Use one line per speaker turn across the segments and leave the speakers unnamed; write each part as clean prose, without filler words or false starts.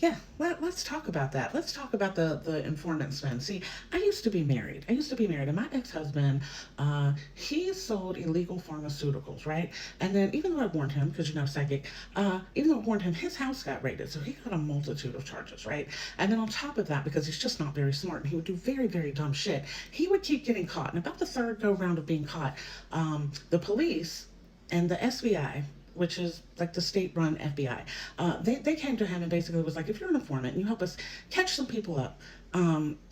Yeah, let's talk about that. Let's talk about the informant spin. See, I used to be married. And my ex-husband, he sold illegal pharmaceuticals, right? And then, even though I warned him, because psychic, even though I warned him, his house got raided, so he got a multitude of charges, right? And then on top of that, because he's just not very smart, and he would do very, very dumb shit, he would keep getting caught. And about the third go round of being caught, the police and the SBI, which is like the state-run FBI. They came to him and basically was like, if you're an informant and you help us catch some people up,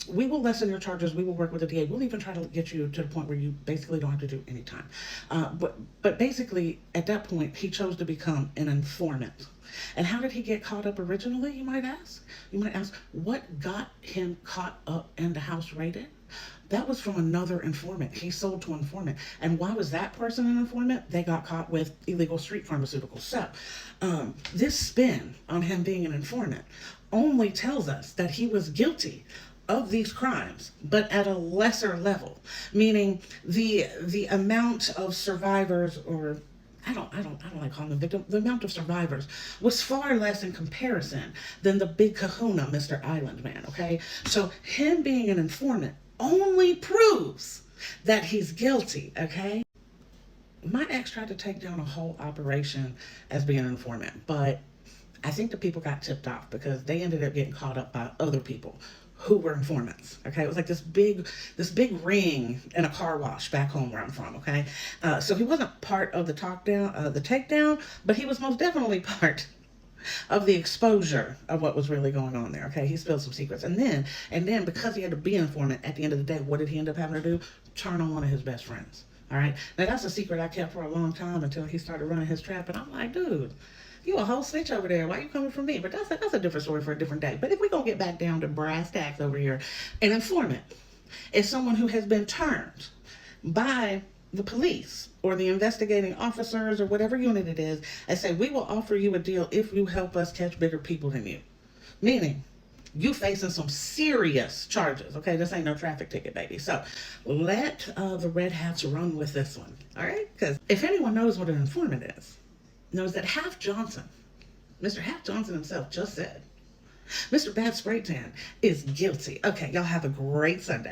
we will lessen your charges. We will work with the DA. We'll even try to get you to the point where you basically don't have to do any time. But basically, at that point, he chose to become an informant. And how did he get caught up originally, you might ask? You might ask, what got him caught up and the house raided? That was from another informant. He sold to an informant. And why was that person an informant? They got caught with illegal street pharmaceuticals. So, this spin on him being an informant only tells us that he was guilty of these crimes, but at a lesser level, meaning the amount of survivors, or I don't like calling them victim. The amount of survivors was far less in comparison than the big kahuna, Mr. Island Man, okay? So him being an informant only proves that he's guilty, okay? My ex tried to take down a whole operation as being an informant, but I think the people got tipped off because they ended up getting caught up by other people who were informants. Okay, it was like this big ring in a car wash back home where I'm from. Okay, so he wasn't part of the the takedown, but he was most definitely part of the exposure of what was really going on there. Okay, he spilled some secrets, and then because he had to be an informant at the end of the day, what did he end up having to do? Turn on one of his best friends. All right, now that's a secret I kept for a long time until he started running his trap, and I'm like, dude, you a whole snitch over there. Why you coming for me? But that's a different story for a different day. But if we're going to get back down to brass tacks over here, an informant is someone who has been turned by the police or the investigating officers or whatever unit it is and say, we will offer you a deal if you help us catch bigger people than you. Meaning, you facing some serious charges. Okay, this ain't no traffic ticket, baby. So let the red hats run with this one. All right? Because if anyone knows what an informant is, knows that Half Johnson, Mr. Half Johnson himself just said, Mr. Bad Spray Tan is guilty. Okay, y'all have a great Sunday.